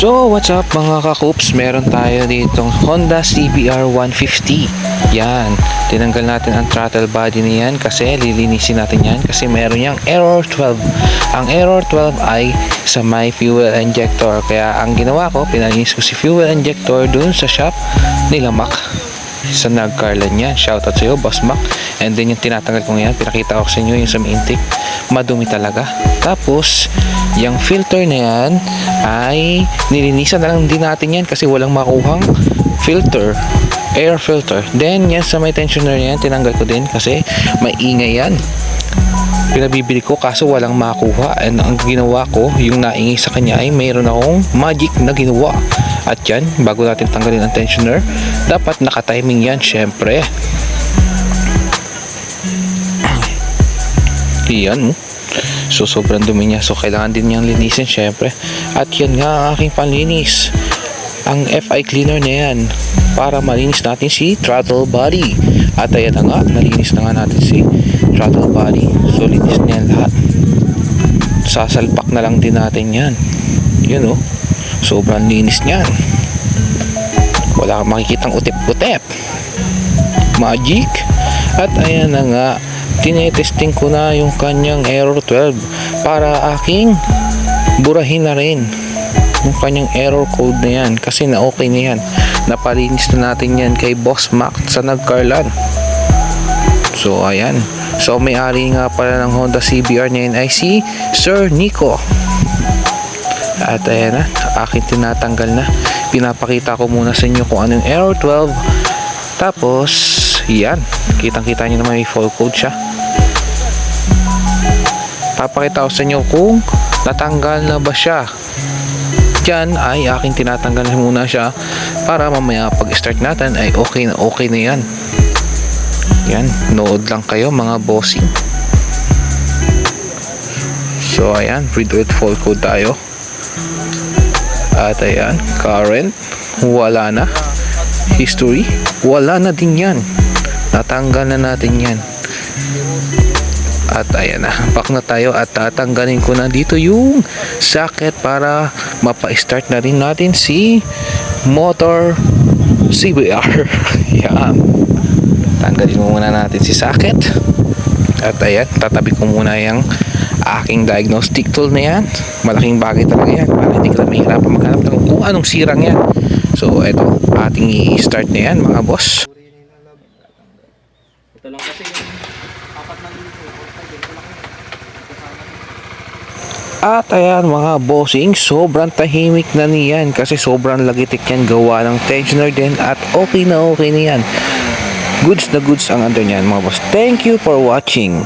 So, what's up mga kakups? Meron tayo ditong Honda CBR 150. Yan, tinanggal natin ang throttle body niyan kasi lilinisin natin yan kasi meron yang error 12. Ang error 12 ay sa may fuel injector. Kaya ang ginawa ko, pinalinis ko si fuel injector dun sa shop nila Mac sa Nagcarlan yan. Shoutout sa iyo, Boss Mac. And then yung tinatanggal ko ngayon, pinakita ko sa inyo yung sa intake, madumi talaga. Tapos yung filter na yan ay nilinisan na lang din natin yan kasi walang makuhang filter, air filter. Then yan sa may tensioner yan, tinanggal ko din kasi may ingay yan. Pinabibili ko kaso walang makuha, and ang ginawa ko, yung naingay sa kanya ay mayroon akong magic na ginawa. At yan, bago natin tanggalin ang tensioner, dapat naka-timing yan syempre. Yan, so sobrang dumi niya, so kailangan din niyang linisin syempre. At yan nga ang aking panlinis, ang FI cleaner na yan, para malinis natin si throttle body. At ayan na nga, nalinis na nga natin si throttle body. So linis na yan lahat, sasalpak na lang din natin yan. Yun sobrang linis niyan, wala kang makikitang utip-utip, magic. At ayan na nga, tinetesting ko na yung kanyang error 12 para aking burahin na rin yung kanyang error code na yan kasi na okay na yan. Napalinis na natin yan kay Boss Mac sa Nagcarlan. So ayan, so may-ari nga pala ng Honda CBR na yun ay si Sir Nico. At ayan na, aking tinatanggal na. Pinapakita ko muna sa inyo kung ano yung error 12. Tapos yan, kitang-kita nyo naman may full code siya. Papakita ko sa inyo kung natanggal na ba siya. Diyan ay aking tinatanggal muna siya para mamaya pag-start natin ay okay na yan. Yan, nood lang kayo mga bossing. So ayan, read with full code tayo. At ayan, current, wala na. History, wala na din yan. Natanggal na natin yan. At ayan na, back na tayo at tatanggalin ko na dito yung socket para mapa-start na rin natin si motor CBR. Yan, tanggalin muna natin si socket. At ayan, tatabi ko muna yung aking diagnostic tool na yan. Malaking bagay talaga yan para hindi ka na mahirapan maghanap ng kung anong sirang yan. So ito, ating i-start na yan mga boss. Ito lang kasi yung apat na dito. At ayan mga bossing, sobrang tahimik na niyan kasi sobrang lagitik yan, gawa ng tensioner din. At okay na yan, goods na goods ang under niyan mga boss. Thank you for watching.